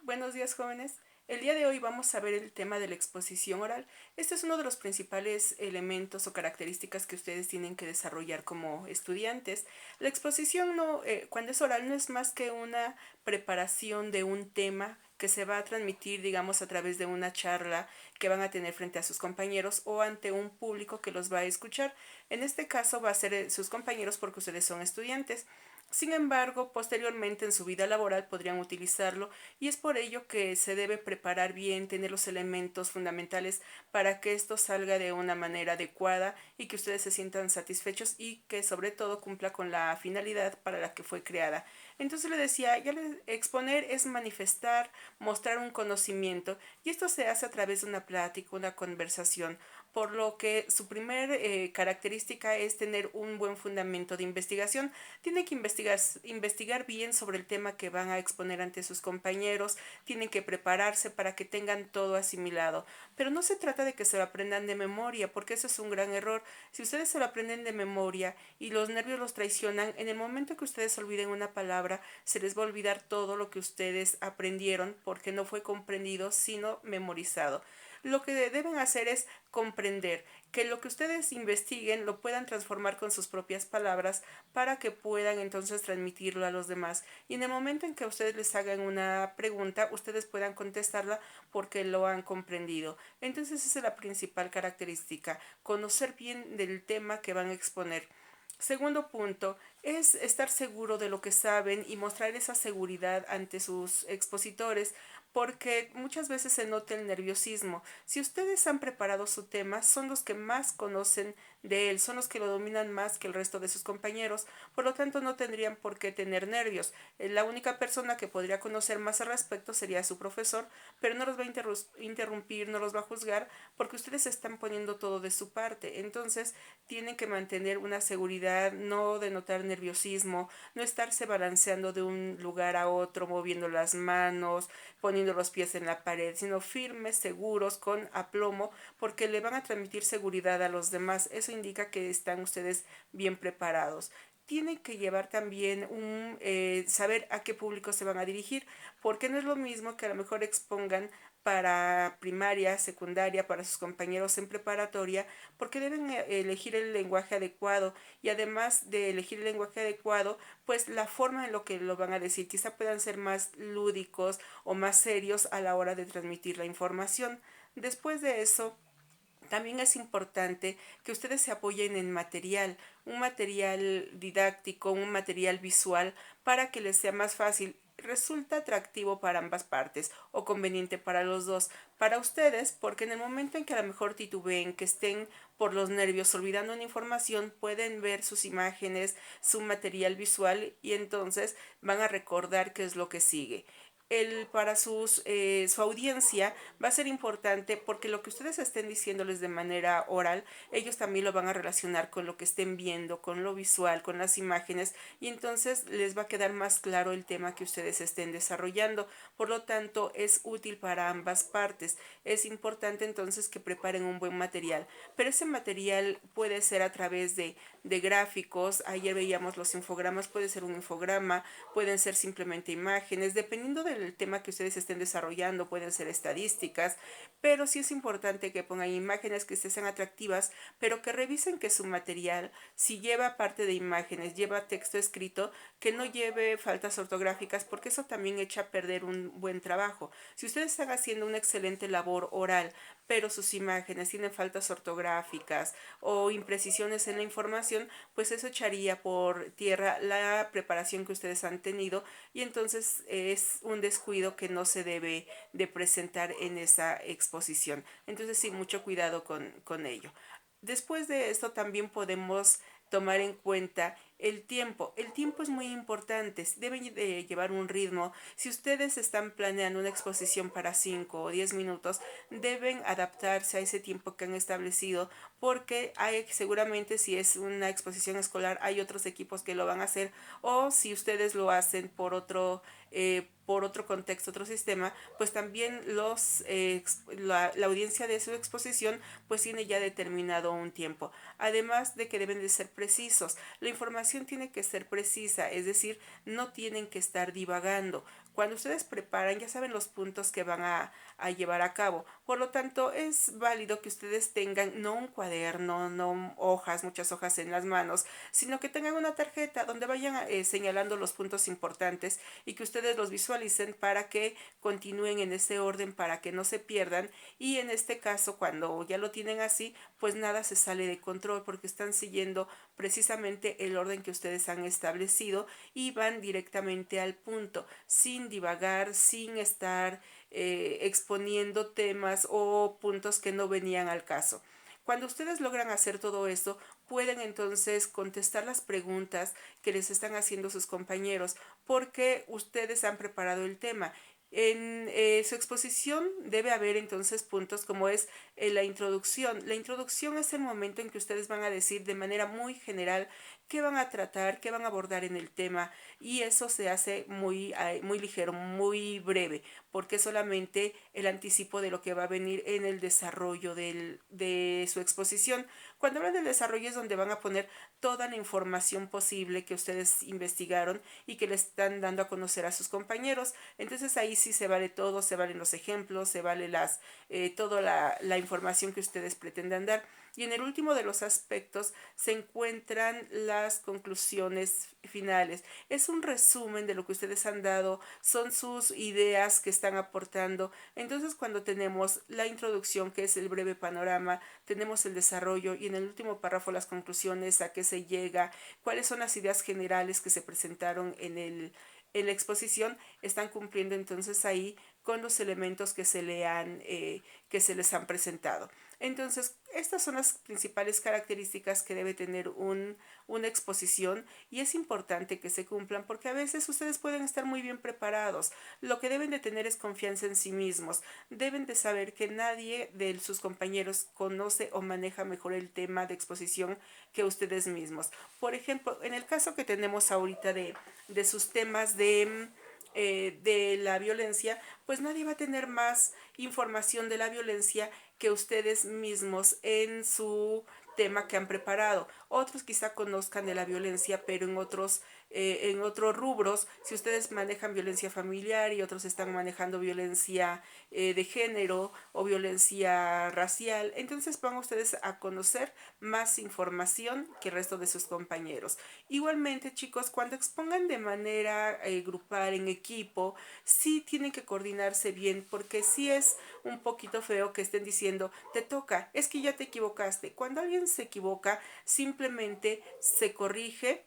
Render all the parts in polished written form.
Buenos días, jóvenes. El día de hoy vamos a ver el tema de la exposición oral. Este es uno de los principales elementos o características que ustedes tienen que desarrollar como estudiantes. La exposición cuando es oral no es más que una preparación de un tema que se va a transmitir, digamos, a través de una charla que van a tener frente a sus compañeros o ante un público que los va a escuchar. En este caso va a ser sus compañeros porque ustedes son estudiantes. Sin embargo, posteriormente en su vida laboral podrían utilizarlo y es por ello que se debe preparar bien, tener los elementos fundamentales para que esto salga de una manera adecuada y que ustedes se sientan satisfechos y que sobre todo cumpla con la finalidad para la que fue creada. Entonces le decía, exponer es manifestar, mostrar un conocimiento y esto se hace a través de una plática, una conversación, por lo que su primer característica es tener un buen fundamento de investigación. Tienen que investigar bien sobre el tema que van a exponer ante sus compañeros, tienen que prepararse para que tengan todo asimilado. Pero no se trata de que se lo aprendan de memoria, porque eso es un gran error. Si ustedes se lo aprenden de memoria y los nervios los traicionan, en el momento que ustedes olviden una palabra, se les va a olvidar todo lo que ustedes aprendieron porque no fue comprendido, sino memorizado. Lo que deben hacer es comprender que lo que ustedes investiguen lo puedan transformar con sus propias palabras para que puedan entonces transmitirlo a los demás. Y en el momento en que ustedes les hagan una pregunta, ustedes puedan contestarla porque lo han comprendido. Entonces esa es la principal característica, conocer bien del tema que van a exponer. Segundo punto es estar seguro de lo que saben y mostrar esa seguridad ante sus expositores, porque muchas veces se nota el nerviosismo. Si ustedes han preparado su tema, son los que más conocen de él, son los que lo dominan más que el resto de sus compañeros, por lo tanto no tendrían por qué tener nervios. La única persona que podría conocer más al respecto sería su profesor, pero no los va a interrumpir, no los va a juzgar, porque ustedes están poniendo todo de su parte. Entonces tienen que mantener una seguridad, no denotar nerviosismo, no estarse balanceando de un lugar a otro, moviendo las manos, poniendo los pies en la pared, sino firmes, seguros, con aplomo, porque le van a transmitir seguridad a los demás. Eso indica que están ustedes bien preparados. Tienen que llevar también saber a qué público se van a dirigir, porque no es lo mismo que a lo mejor expongan para primaria, secundaria, para sus compañeros en preparatoria, porque deben elegir el lenguaje adecuado y además de elegir el lenguaje adecuado, pues la forma en lo que lo van a decir, quizá puedan ser más lúdicos o más serios a la hora de transmitir la información. Después de eso, también es importante que ustedes se apoyen en material, un material didáctico, un material visual, para que les sea más fácil. Resulta atractivo para ambas partes o conveniente para los dos. Para ustedes, porque en el momento en que a lo mejor titubeen, que estén por los nervios olvidando una información, pueden ver sus imágenes, su material visual y entonces van a recordar qué es lo que sigue. Para su audiencia va a ser importante porque lo que ustedes estén diciéndoles de manera oral, ellos también lo van a relacionar con lo que estén viendo, con lo visual, con las imágenes, y entonces les va a quedar más claro el tema que ustedes estén desarrollando. Por lo tanto, es útil para ambas partes. Es importante entonces que preparen un buen material, pero ese material puede ser a través de gráficos. Ayer veíamos los infogramas, puede ser un infograma, pueden ser simplemente imágenes, dependiendo del tema que ustedes estén desarrollando, pueden ser estadísticas, pero sí es importante que pongan imágenes que sean atractivas, pero que revisen que su material, si lleva parte de imágenes, lleva texto escrito, que no lleve faltas ortográficas, porque eso también echa a perder un buen trabajo. Si ustedes están haciendo una excelente labor oral, pero sus imágenes tienen faltas ortográficas o imprecisiones en la información, pues eso echaría por tierra la preparación que ustedes han tenido y entonces es un descuido que no se debe de presentar en esa exposición. Entonces sí, mucho cuidado con ello. Después de esto también podemos tomar en cuenta el tiempo. El tiempo es muy importante, deben de llevar un ritmo. Si ustedes están planeando una exposición para 5 o 10 minutos, deben adaptarse a ese tiempo que han establecido, porque hay seguramente, si es una exposición escolar, hay otros equipos que lo van a hacer, o si ustedes lo hacen por por otro contexto, otro sistema, pues también la audiencia de su exposición pues tiene ya determinado un tiempo. Además de que deben de ser precisos. La información tiene que ser precisa, es decir, no tienen que estar divagando. Cuando ustedes preparan, ya saben los puntos que van a llevar a cabo. Por lo tanto, es válido que ustedes tengan no un cuaderno, no hojas, muchas hojas en las manos, sino que tengan una tarjeta donde vayan señalando los puntos importantes y que ustedes los visualicen para que continúen en ese orden, para que no se pierdan. Y en este caso, cuando ya lo tienen así, pues nada se sale de control porque están siguiendo precisamente el orden que ustedes han establecido y van directamente al punto, sin divagar, sin estar exponiendo temas o puntos que no venían al caso. Cuando ustedes logran hacer todo esto, pueden entonces contestar las preguntas que les están haciendo sus compañeros porque ustedes han preparado el tema. En su exposición debe haber entonces puntos como es la introducción. La introducción es el momento en que ustedes van a decir de manera muy general qué van a tratar, qué van a abordar en el tema y eso se hace muy ligero, muy breve, porque es solamente el anticipo de lo que va a venir en el desarrollo de su exposición. Cuando hablan del desarrollo es donde van a poner toda la información posible que ustedes investigaron y que le están dando a conocer a sus compañeros. Entonces ahí sí se vale todo, se valen los ejemplos, se vale toda la información que ustedes pretendan dar. Y en el último de los aspectos se encuentran las conclusiones finales. Es un resumen de lo que ustedes han dado, son sus ideas que están aportando. Entonces cuando tenemos la introducción, que es el breve panorama, tenemos el desarrollo y en el último párrafo las conclusiones, a qué se llega, cuáles son las ideas generales que se presentaron en la exposición, están cumpliendo entonces ahí con los elementos que se les han presentado. Entonces, estas son las principales características que debe tener una exposición y es importante que se cumplan porque a veces ustedes pueden estar muy bien preparados. Lo que deben de tener es confianza en sí mismos. Deben de saber que nadie de sus compañeros conoce o maneja mejor el tema de exposición que ustedes mismos. Por ejemplo, en el caso que tenemos ahorita de sus temas de la violencia, pues nadie va a tener más información de la violencia que ustedes mismos en su tema que han preparado. Otros quizá conozcan de la violencia, pero en otros rubros, si ustedes manejan violencia familiar y otros están manejando violencia de género o violencia racial, entonces van ustedes a conocer más información que el resto de sus compañeros. Igualmente, chicos, cuando expongan de manera grupal, en equipo, sí tienen que coordinarse bien, porque sí es un poquito feo que estén diciendo, te toca, es que ya te equivocaste. Cuando alguien se equivoca, simplemente se corrige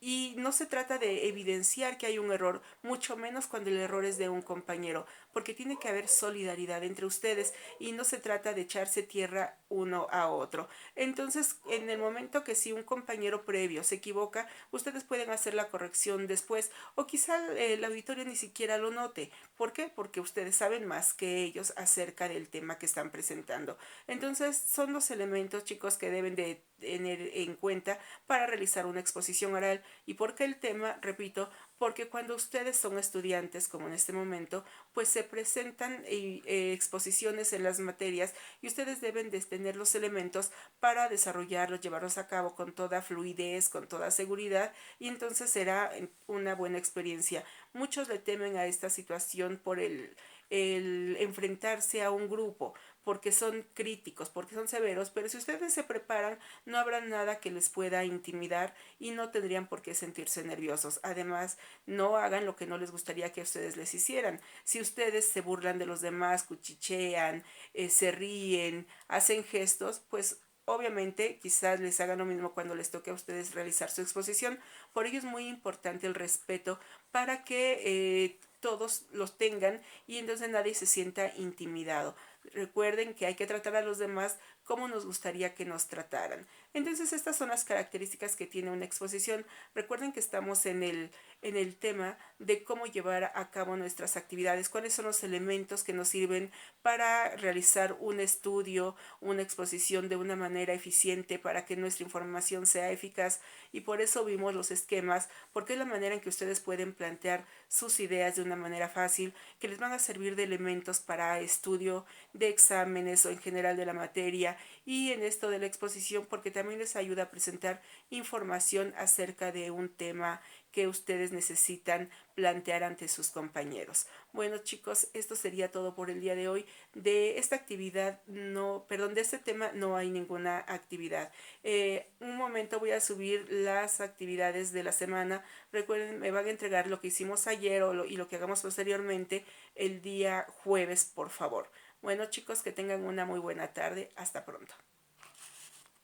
y no se trata de evidenciar que hay un error, mucho menos cuando el error es de un compañero, porque tiene que haber solidaridad entre ustedes y no se trata de echarse tierra uno a otro. Entonces, en el momento que si un compañero previo se equivoca, ustedes pueden hacer la corrección después o quizá el auditorio ni siquiera lo note. ¿Por qué? Porque ustedes saben más que ellos acerca del tema que están presentando. Entonces, son los elementos, chicos, que deben de tener en cuenta para realizar una exposición oral. ¿Y por qué el tema? Repito, porque cuando ustedes son estudiantes, como en este momento, pues se presentan exposiciones en las materias y ustedes deben de tener los elementos para desarrollarlos, llevarlos a cabo con toda fluidez, con toda seguridad y entonces será una buena experiencia. Muchos le temen a esta situación por el enfrentarse a un grupo, porque son críticos, porque son severos, pero si ustedes se preparan, no habrá nada que les pueda intimidar y no tendrían por qué sentirse nerviosos. Además, no hagan lo que no les gustaría que ustedes les hicieran. Si ustedes se burlan de los demás, cuchichean, se ríen, hacen gestos, pues obviamente quizás les hagan lo mismo cuando les toque a ustedes realizar su exposición. Por ello es muy importante el respeto para que todos los tengan y entonces nadie se sienta intimidado. Recuerden que hay que tratar a los demás como nos gustaría que nos trataran. Entonces estas son las características que tiene una exposición. Recuerden que estamos en el tema de cómo llevar a cabo nuestras actividades, cuáles son los elementos que nos sirven para realizar un estudio, una exposición de una manera eficiente para que nuestra información sea eficaz, y por eso vimos los esquemas, porque es la manera en que ustedes pueden plantear sus ideas de una manera fácil, que les van a servir de elementos para estudio de exámenes o en general de la materia, y en esto de la exposición porque también les ayuda a presentar información acerca de un tema que ustedes necesitan plantear ante sus compañeros. Bueno, chicos, esto sería todo por el día de hoy. De esta actividad, no, perdón, de este tema no hay ninguna actividad. Un momento voy a subir las actividades de la semana. Recuerden, me van a entregar lo que hicimos ayer y lo que hagamos posteriormente el día jueves, por favor. Bueno, chicos, que tengan una muy buena tarde. Hasta pronto.